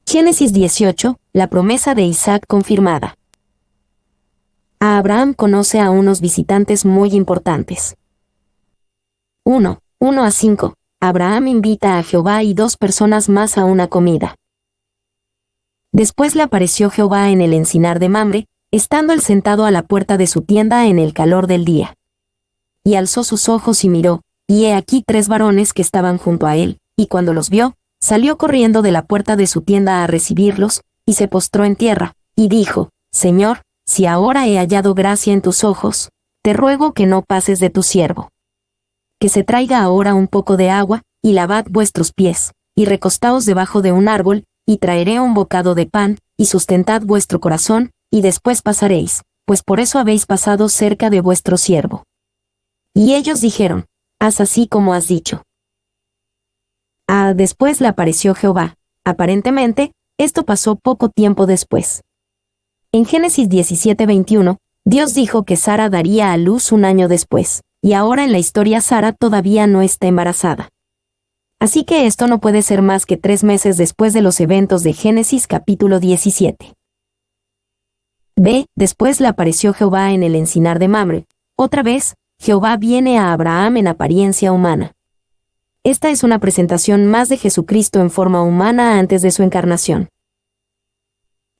Génesis 18, la promesa de Isaac confirmada. Abraham conoce a unos visitantes muy importantes. 1:1-5. Abraham invita a Jehová y 2 personas más a una comida. Después le apareció Jehová en el encinar de Mamre, estando él sentado a la puerta de su tienda en el calor del día. Y alzó sus ojos y miró, y he aquí 3 varones que estaban junto a él, y cuando los vio, salió corriendo de la puerta de su tienda a recibirlos, y se postró en tierra, y dijo: Señor, si ahora he hallado gracia en tus ojos, te ruego que no pases de tu siervo. Que se traiga ahora un poco de agua, y lavad vuestros pies, y recostaos debajo de un árbol, y traeré un bocado de pan, y sustentad vuestro corazón, y después pasaréis, pues por eso habéis pasado cerca de vuestro siervo. Y ellos dijeron: Haz así como has dicho. Después le apareció Jehová. Aparentemente, esto pasó poco tiempo después. En Génesis 17:21, Dios dijo que Sara daría a luz un año después, y ahora en la historia Sara todavía no está embarazada. Así que esto no puede ser más que 3 meses después de los eventos de Génesis capítulo 17. Después le apareció Jehová en el encinar de Mamre. Otra vez, Jehová viene a Abraham en apariencia humana. Esta es una presentación más de Jesucristo en forma humana antes de su encarnación.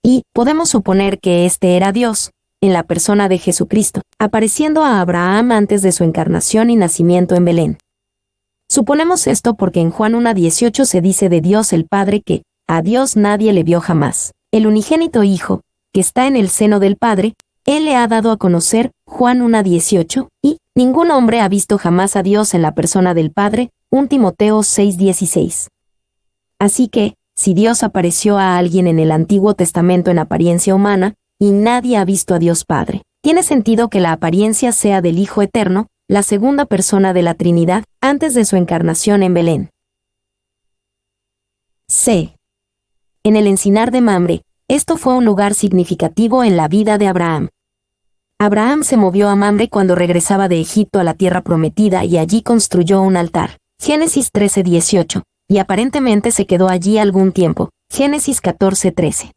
Y podemos suponer que este era Dios, en la persona de Jesucristo, apareciendo a Abraham antes de su encarnación y nacimiento en Belén. Suponemos esto porque en Juan 1:18 se dice de Dios el Padre que a Dios nadie le vio jamás. El unigénito Hijo, que está en el seno del Padre, Él le ha dado a conocer, Juan 1:18, y ningún hombre ha visto jamás a Dios en la persona del Padre, 1 Timoteo 6:16. Así que, si Dios apareció a alguien en el Antiguo Testamento en apariencia humana, y nadie ha visto a Dios Padre, tiene sentido que la apariencia sea del Hijo Eterno, la segunda persona de la Trinidad, antes de su encarnación en Belén. En el encinar de Mamre, esto fue un lugar significativo en la vida de Abraham. Abraham se movió a Mamre cuando regresaba de Egipto a la tierra prometida y allí construyó un altar. Génesis 13:18, y aparentemente se quedó allí algún tiempo. Génesis 14:13.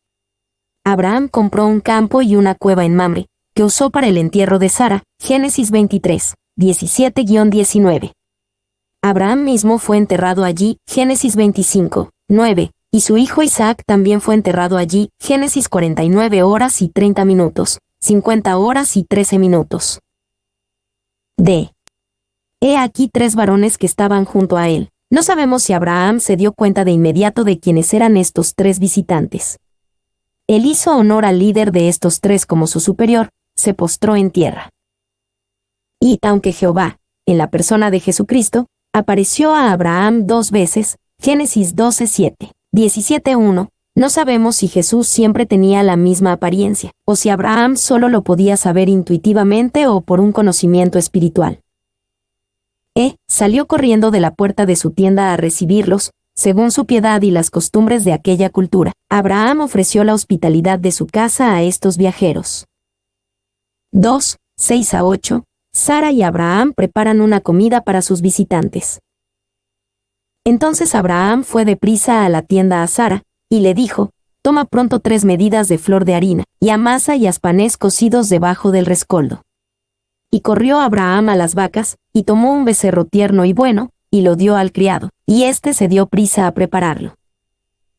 Abraham compró un campo y una cueva en Mamre, que usó para el entierro de Sara. Génesis 23:17-19. Abraham mismo fue enterrado allí. Génesis 25:9, y su hijo Isaac también fue enterrado allí. Génesis 49 horas y 30 minutos, 50 horas y 13 minutos. He aquí 3 varones que estaban junto a él. No sabemos si Abraham se dio cuenta de inmediato de quiénes eran estos 3 visitantes. Él hizo honor al líder de estos 3 como su superior, se postró en tierra. Y, aunque Jehová, en la persona de Jesucristo, apareció a Abraham 2 veces, Génesis 12:7, 17:1, no sabemos si Jesús siempre tenía la misma apariencia, o si Abraham solo lo podía saber intuitivamente o por un conocimiento espiritual. Salió corriendo de la puerta de su tienda a recibirlos, según su piedad y las costumbres de aquella cultura. Abraham ofreció la hospitalidad de su casa a estos viajeros. 6-8. Sara y Abraham preparan una comida para sus visitantes. Entonces Abraham fue deprisa a la tienda a Sara, y le dijo: Toma pronto 3 medidas de flor de harina, y amasa y haz panes cocidos debajo del rescoldo. Y corrió Abraham a las vacas, y tomó un becerro tierno y bueno, y lo dio al criado, y éste se dio prisa a prepararlo.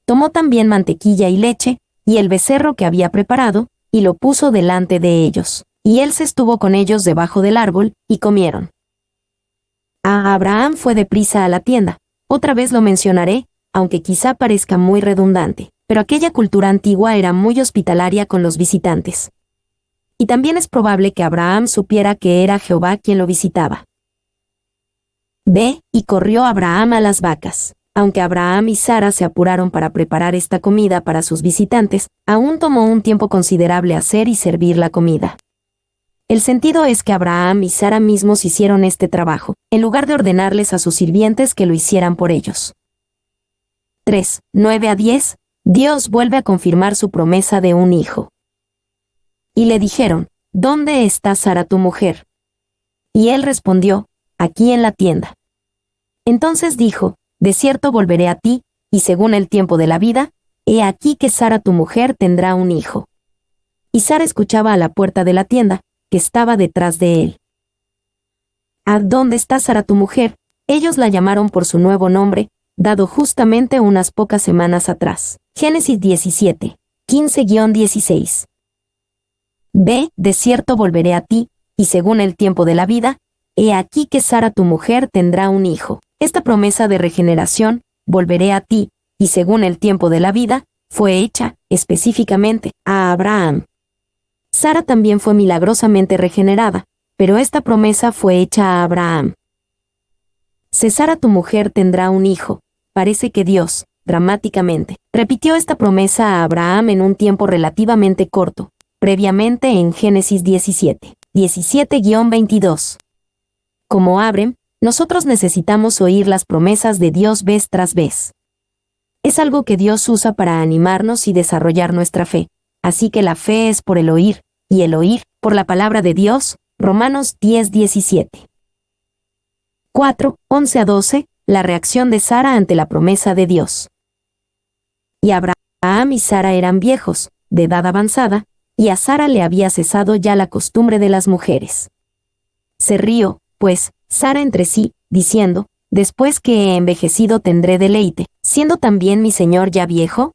Tomó también mantequilla y leche, y el becerro que había preparado, y lo puso delante de ellos, y él se estuvo con ellos debajo del árbol, y comieron. Abraham fue deprisa a la tienda. Otra vez lo mencionaré, aunque quizá parezca muy redundante, pero aquella cultura antigua era muy hospitalaria con los visitantes. Y también es probable que Abraham supiera que era Jehová quien lo visitaba. Y corrió Abraham a las vacas. Aunque Abraham y Sara se apuraron para preparar esta comida para sus visitantes, aún tomó un tiempo considerable hacer y servir la comida. El sentido es que Abraham y Sara mismos hicieron este trabajo, en lugar de ordenarles a sus sirvientes que lo hicieran por ellos. 9-10. Dios vuelve a confirmar su promesa de un hijo. Y le dijeron: ¿Dónde está Sara tu mujer? Y él respondió: Aquí en la tienda. Entonces dijo: De cierto volveré a ti, y según el tiempo de la vida, he aquí que Sara tu mujer tendrá un hijo. Y Sara escuchaba a la puerta de la tienda, que estaba detrás de él. ¿A dónde está Sara tu mujer? Ellos la llamaron por su nuevo nombre, dado justamente unas pocas semanas atrás. Génesis 17, 15-16. Ve, de cierto volveré a ti, y según el tiempo de la vida, he aquí que Sara tu mujer tendrá un hijo. Esta promesa de regeneración, volveré a ti, y según el tiempo de la vida, fue hecha, específicamente, a Abraham. Sara también fue milagrosamente regenerada, pero esta promesa fue hecha a Abraham. Sara tu mujer tendrá un hijo. Parece que Dios, dramáticamente, repitió esta promesa a Abraham en un tiempo relativamente corto, previamente en Génesis 17, 17-22. Como Abraham, nosotros necesitamos oír las promesas de Dios vez tras vez. Es algo que Dios usa para animarnos y desarrollar nuestra fe, así que la fe es por el oír, y el oír, por la palabra de Dios, Romanos 10:17. 4, 11-12, la reacción de Sara ante la promesa de Dios. Y Abraham y Sara eran viejos, de edad avanzada, y a Sara le había cesado ya la costumbre de las mujeres. Se rió, pues, Sara entre sí, diciendo, después que he envejecido tendré deleite, siendo también mi señor ya viejo.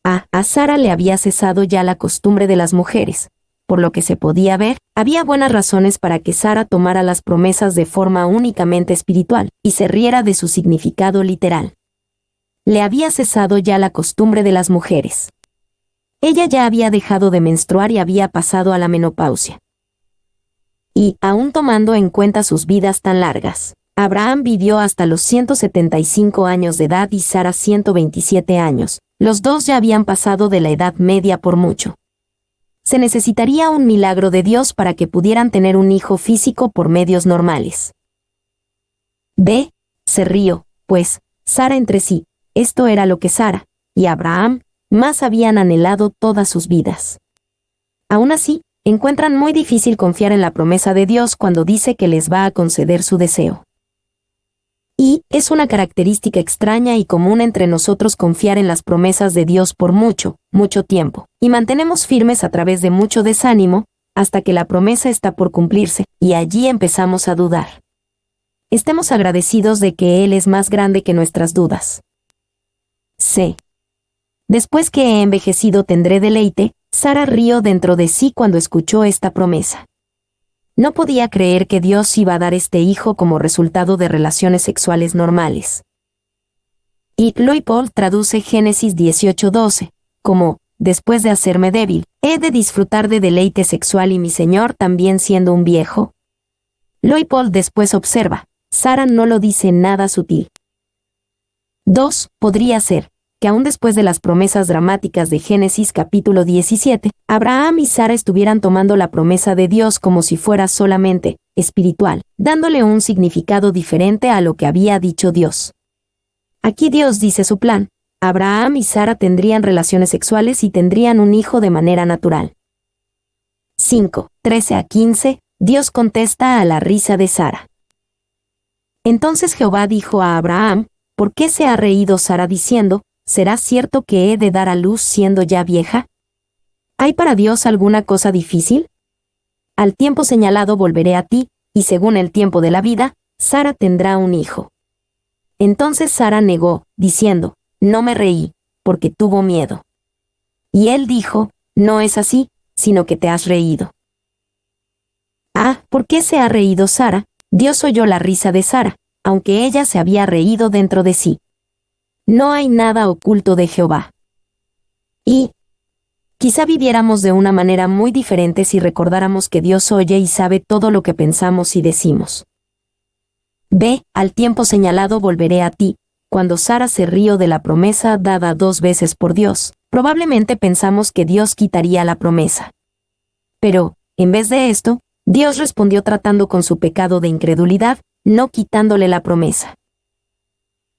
A Sara le había cesado ya la costumbre de las mujeres. Por lo que se podía ver, había buenas razones para que Sara tomara las promesas de forma únicamente espiritual, y se riera de su significado literal. Le había cesado ya la costumbre de las mujeres. Ella ya había dejado de menstruar y había pasado a la menopausia. Y, aún tomando en cuenta sus vidas tan largas, Abraham vivió hasta los 175 años de edad y Sara 127 años. Los dos ya habían pasado de la edad media por mucho. Se necesitaría un milagro de Dios para que pudieran tener un hijo físico por medios normales. B. Se rió, pues, Sara entre sí, esto era lo que Sara y Abraham más habían anhelado todas sus vidas. Aún así, encuentran muy difícil confiar en la promesa de Dios cuando dice que les va a conceder su deseo. Y es una característica extraña y común entre nosotros confiar en las promesas de Dios por mucho, mucho tiempo, y mantenemos firmes a través de mucho desánimo, hasta que la promesa está por cumplirse, y allí empezamos a dudar. Estemos agradecidos de que Él es más grande que nuestras dudas. C. Después que he envejecido tendré deleite, Sara rió dentro de sí cuando escuchó esta promesa. No podía creer que Dios iba a dar este hijo como resultado de relaciones sexuales normales. Y Lloyd Paul traduce Génesis 18:12 como, después de hacerme débil, ¿he de disfrutar de deleite sexual y mi Señor también siendo un viejo? Lloyd Paul después observa, Sara no lo dice nada sutil. 2. Podría ser que aún después de las promesas dramáticas de Génesis capítulo 17, Abraham y Sara estuvieran tomando la promesa de Dios como si fuera solamente espiritual, dándole un significado diferente a lo que había dicho Dios. Aquí Dios dice su plan: Abraham y Sara tendrían relaciones sexuales y tendrían un hijo de manera natural. 5, 13-15, Dios contesta a la risa de Sara. Entonces Jehová dijo a Abraham, ¿por qué se ha reído Sara diciendo, ¿será cierto que he de dar a luz siendo ya vieja? ¿Hay para Dios alguna cosa difícil? Al tiempo señalado volveré a ti, y según el tiempo de la vida, Sara tendrá un hijo. Entonces Sara negó, diciendo, no me reí, porque tuvo miedo. Y él dijo, no es así, sino que te has reído. ¿Por qué se ha reído Sara? Dios oyó la risa de Sara, aunque ella se había reído dentro de sí. No hay nada oculto de Jehová. Y quizá viviéramos de una manera muy diferente si recordáramos que Dios oye y sabe todo lo que pensamos y decimos. Ve, al tiempo señalado volveré a ti. Cuando Sara se rió de la promesa dada 2 veces por Dios, probablemente pensamos que Dios quitaría la promesa. Pero, en vez de esto, Dios respondió tratando con su pecado de incredulidad, no quitándole la promesa.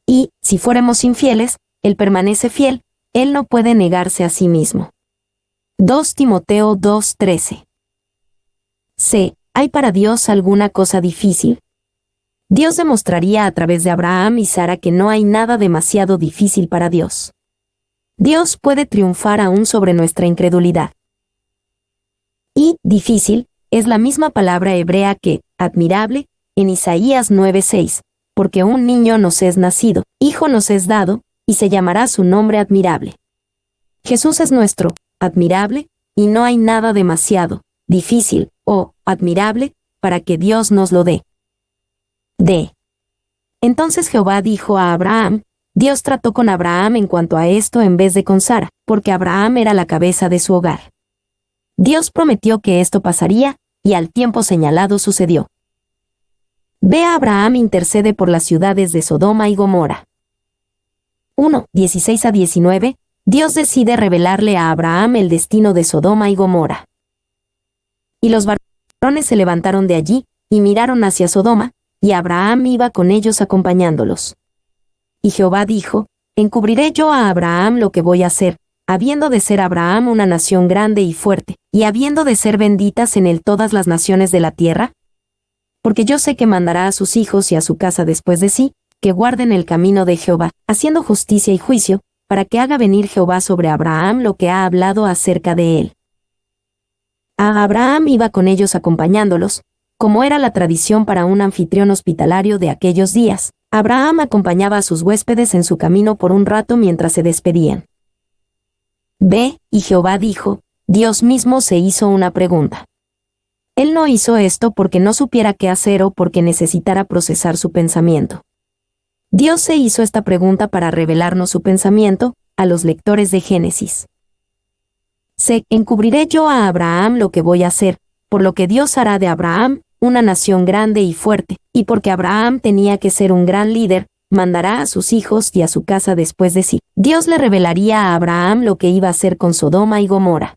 Y, si fuéramos infieles, Él permanece fiel, Él no puede negarse a sí mismo. 2 Timoteo 2:13. C. ¿Hay para Dios alguna cosa difícil? Dios demostraría a través de Abraham y Sara que no hay nada demasiado difícil para Dios. Dios puede triunfar aún sobre nuestra incredulidad. Y difícil es la misma palabra hebrea que admirable en Isaías 9:6, porque un niño nos es nacido, hijo nos es dado, y se llamará su nombre admirable. Jesús es nuestro admirable, y no hay nada demasiado difícil o admirable para que Dios nos lo dé. Entonces Jehová dijo a Abraham, Dios trató con Abraham en cuanto a esto en vez de con Sara, porque Abraham era la cabeza de su hogar. Dios prometió que esto pasaría, y al tiempo señalado sucedió. Ve a Abraham intercede por las ciudades de Sodoma y Gomorra. 1:16-19, Dios decide revelarle a Abraham el destino de Sodoma y Gomorra. Y los varones se levantaron de allí, y miraron hacia Sodoma, y Abraham iba con ellos acompañándolos. Y Jehová dijo, encubriré yo a Abraham lo que voy a hacer, habiendo de ser Abraham una nación grande y fuerte, y habiendo de ser benditas en él todas las naciones de la tierra. Porque yo sé que mandará a sus hijos y a su casa después de sí, que guarden el camino de Jehová, haciendo justicia y juicio, para que haga venir Jehová sobre Abraham lo que ha hablado acerca de él. A Abraham iba con ellos acompañándolos, como era la tradición para un anfitrión hospitalario de aquellos días. Abraham acompañaba a sus huéspedes en su camino por un rato mientras se despedían. Ve, y Jehová dijo, Dios mismo se hizo una pregunta. Él no hizo esto porque no supiera qué hacer o porque necesitara procesar su pensamiento. Dios se hizo esta pregunta para revelarnos su pensamiento, a los lectores de Génesis. Encubriré yo a Abraham lo que voy a hacer, por lo que Dios hará de Abraham una nación grande y fuerte, y porque Abraham tenía que ser un gran líder, mandará a sus hijos y a su casa después de sí. Dios le revelaría a Abraham lo que iba a hacer con Sodoma y Gomorra.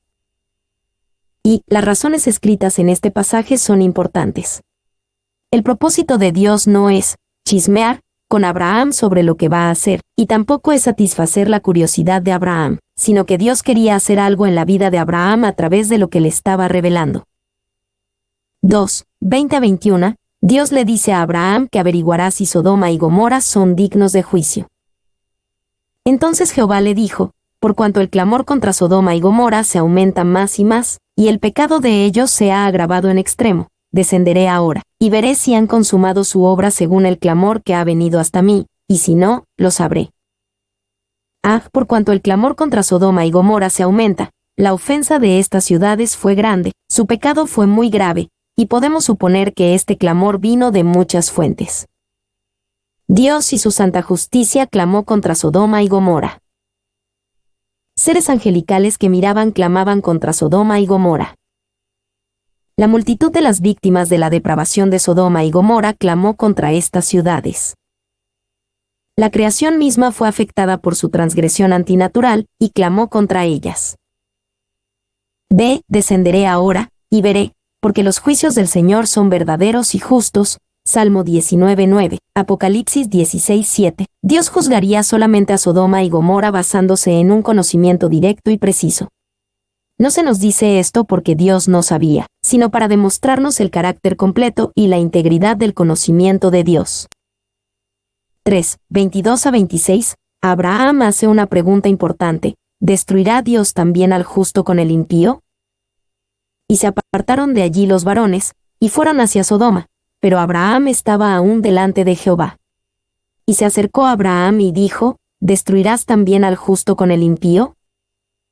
Y las razones escritas en este pasaje son importantes. El propósito de Dios no es chismear con Abraham sobre lo que va a hacer, y tampoco es satisfacer la curiosidad de Abraham, sino que Dios quería hacer algo en la vida de Abraham a través de lo que le estaba revelando. 2:20-21, Dios le dice a Abraham que averiguará si Sodoma y Gomorra son dignos de juicio. Entonces Jehová le dijo, por cuanto el clamor contra Sodoma y Gomorra se aumenta más y más, y el pecado de ellos se ha agravado en extremo, descenderé ahora, y veré si han consumado su obra según el clamor que ha venido hasta mí, y si no, lo sabré. Por cuanto el clamor contra Sodoma y Gomorra se aumenta, la ofensa de estas ciudades fue grande, su pecado fue muy grave, y podemos suponer que este clamor vino de muchas fuentes. Dios y su santa justicia clamó contra Sodoma y Gomorra. Seres angelicales que miraban clamaban contra Sodoma y Gomorra. La multitud de las víctimas de la depravación de Sodoma y Gomorra clamó contra estas ciudades. La creación misma fue afectada por su transgresión antinatural y clamó contra ellas. Descenderé ahora, y veré, porque los juicios del Señor son verdaderos y justos. Salmo 19:9, Apocalipsis 16:7. Dios juzgaría solamente a Sodoma y Gomorra basándose en un conocimiento directo y preciso. No se nos dice esto porque Dios no sabía, sino para demostrarnos el carácter completo y la integridad del conocimiento de Dios. 3:22-26, Abraham hace una pregunta importante, ¿destruirá Dios también al justo con el impío? Y se apartaron de allí los varones, y fueron hacia Sodoma, pero Abraham estaba aún delante de Jehová. Y se acercó a Abraham y dijo, ¿destruirás también al justo con el impío?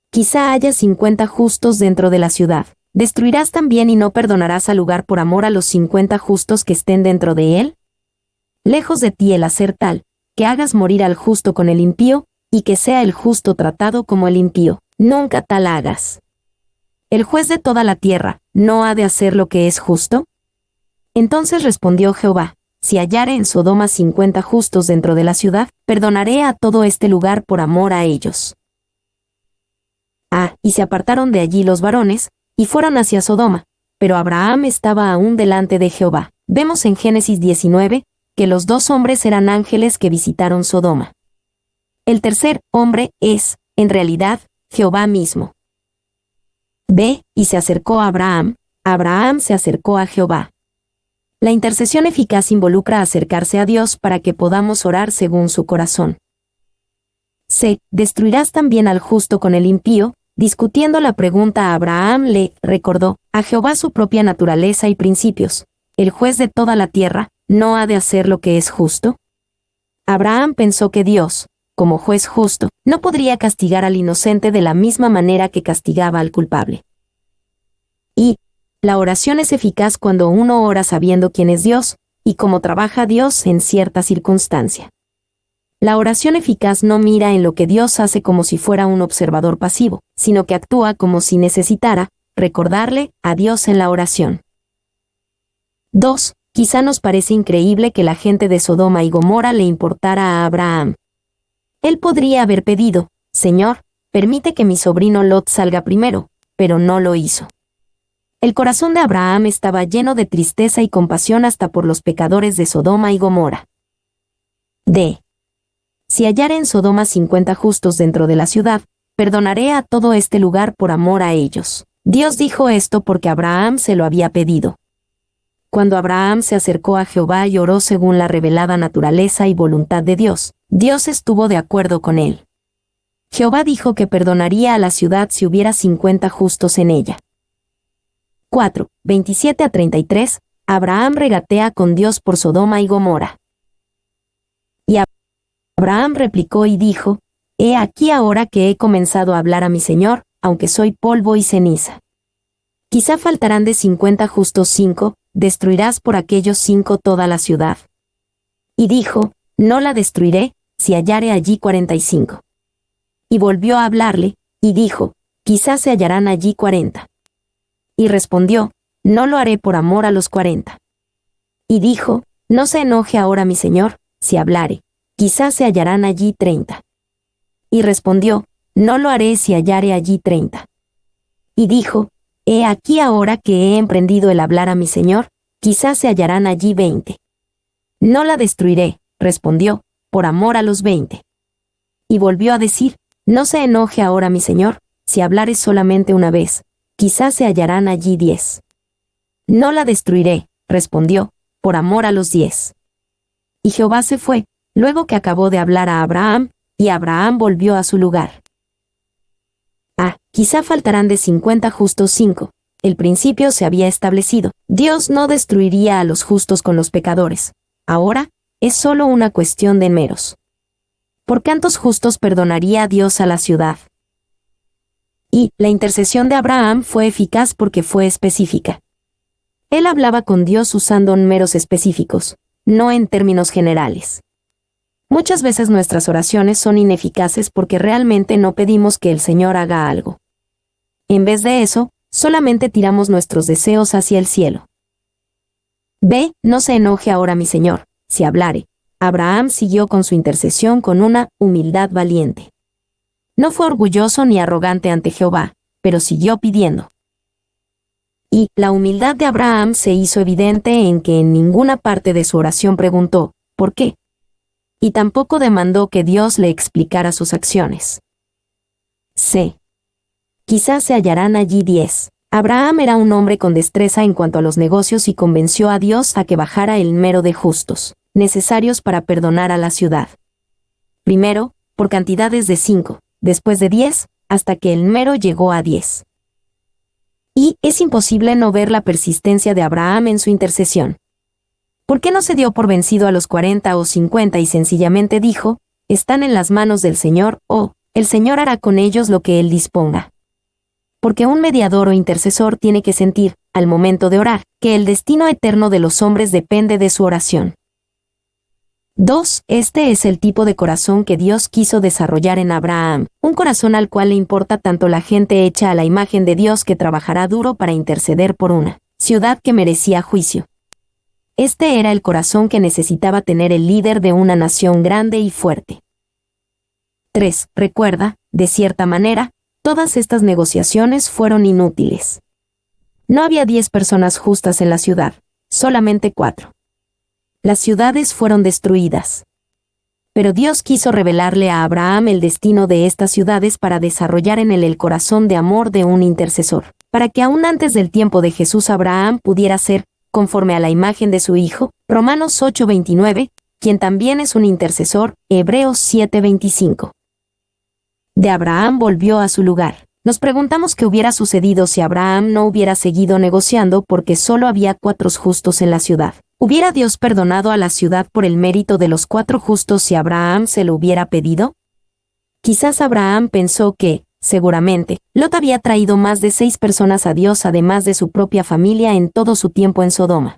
Quizá haya 50 justos dentro de la ciudad. ¿Destruirás también y no perdonarás al lugar por amor a los 50 justos que estén dentro de él? Lejos de ti el hacer tal, que hagas morir al justo con el impío, y que sea el justo tratado como el impío. Nunca tal hagas. ¿El juez de toda la tierra no ha de hacer lo que es justo? Entonces respondió Jehová, si hallare en Sodoma 50 justos dentro de la ciudad, perdonaré a todo este lugar por amor a ellos. Y se apartaron de allí los varones, y fueron hacia Sodoma, pero Abraham estaba aún delante de Jehová. Vemos en Génesis 19, que los dos hombres eran ángeles que visitaron Sodoma. El tercer hombre es, en realidad, Jehová mismo. Y se acercó a Abraham se acercó a Jehová. La intercesión eficaz involucra acercarse a Dios para que podamos orar según su corazón. C. Destruirás también al justo con el impío. Discutiendo la pregunta, Abraham le recordó a Jehová su propia naturaleza y principios. ¿El juez de toda la tierra no ha de hacer lo que es justo? Abraham pensó que Dios, como juez justo, no podría castigar al inocente de la misma manera que castigaba al culpable. Y la oración es eficaz cuando uno ora sabiendo quién es Dios y cómo trabaja Dios en cierta circunstancia. La oración eficaz no mira en lo que Dios hace como si fuera un observador pasivo, sino que actúa como si necesitara recordarle a Dios en la oración. 2. Quizá nos parece increíble que la gente de Sodoma y Gomorra le importara a Abraham. Él podría haber pedido, Señor, permite que mi sobrino Lot salga primero, pero no lo hizo. El corazón de Abraham estaba lleno de tristeza y compasión hasta por los pecadores de Sodoma y Gomorra. D. Si hallare en Sodoma 50 justos dentro de la ciudad, perdonaré a todo este lugar por amor a ellos. Dios dijo esto porque Abraham se lo había pedido. Cuando Abraham se acercó a Jehová y oró según la revelada naturaleza y voluntad de Dios, Dios estuvo de acuerdo con él. Jehová dijo que perdonaría a la ciudad si hubiera 50 justos en ella. 4. 27 a 33. Abraham regatea con Dios por Sodoma y Gomorra. Y Abraham replicó y dijo, He aquí ahora que he comenzado a hablar a mi Señor, aunque soy polvo y ceniza. Quizá faltarán de 50 justos 5, destruirás por aquellos 5 toda la ciudad. Y dijo, no la destruiré, si hallare allí 45. Y volvió a hablarle, y dijo, quizás se hallarán allí 40. Y respondió, no lo haré por amor a los 40. Y dijo, no se enoje ahora mi Señor, si hablare, quizás se hallarán allí 30. Y respondió, no lo haré si hallare allí 30. Y dijo, he aquí ahora que he emprendido el hablar a mi Señor, quizás se hallarán allí 20. No la destruiré, respondió, por amor a los 20. Y volvió a decir, no se enoje ahora mi Señor, si hablare solamente una vez, quizás se hallarán allí 10. No la destruiré, respondió, por amor a los 10. Y Jehová se fue, luego que acabó de hablar a Abraham, y Abraham volvió a su lugar. Quizá faltarán de 50 justos 5. El principio se había establecido. Dios no destruiría a los justos con los pecadores. Ahora, es solo una cuestión de meros. ¿Por cuántos justos perdonaría Dios a la ciudad? Y la intercesión de Abraham fue eficaz porque fue específica. Él hablaba con Dios usando números específicos, no en términos generales. Muchas veces nuestras oraciones son ineficaces porque realmente no pedimos que el Señor haga algo. En vez de eso, solamente tiramos nuestros deseos hacia el cielo. B. No se enoje ahora mi Señor, si hablare. Abraham siguió con su intercesión con una humildad valiente. No fue orgulloso ni arrogante ante Jehová, pero siguió pidiendo. Y la humildad de Abraham se hizo evidente en que en ninguna parte de su oración preguntó, ¿por qué? Y tampoco demandó que Dios le explicara sus acciones. C. Quizás se hallarán allí 10. Abraham era un hombre con destreza en cuanto a los negocios y convenció a Dios a que bajara el número de justos, necesarios para perdonar a la ciudad. Primero, por cantidades de 5, después de 10, hasta que el número llegó a 10. Y es imposible no ver la persistencia de Abraham en su intercesión. ¿Por qué no se dio por vencido a los 40 o 50 y sencillamente dijo, están en las manos del Señor, o, el Señor hará con ellos lo que Él disponga? Porque un mediador o intercesor tiene que sentir, al momento de orar, que el destino eterno de los hombres depende de su oración. 2. Este es el tipo de corazón que Dios quiso desarrollar en Abraham, un corazón al cual le importa tanto la gente hecha a la imagen de Dios que trabajará duro para interceder por una ciudad que merecía juicio. Este era el corazón que necesitaba tener el líder de una nación grande y fuerte. 3. Recuerda, de cierta manera, todas estas negociaciones fueron inútiles. No había 10 personas justas en la ciudad, solamente 4. Las ciudades fueron destruidas. Pero Dios quiso revelarle a Abraham el destino de estas ciudades para desarrollar en él el corazón de amor de un intercesor, para que aún antes del tiempo de Jesús Abraham pudiera ser, conforme a la imagen de su Hijo, Romanos 8:29, quien también es un intercesor, Hebreos 7:25. de Abraham volvió a su lugar. Nos preguntamos qué hubiera sucedido si Abraham no hubiera seguido negociando porque solo había 4 justos en la ciudad. ¿Hubiera Dios perdonado a la ciudad por el mérito de los 4 justos si Abraham se lo hubiera pedido? Quizás Abraham pensó que, seguramente, Lot había traído más de 6 personas a Dios además de su propia familia en todo su tiempo en Sodoma.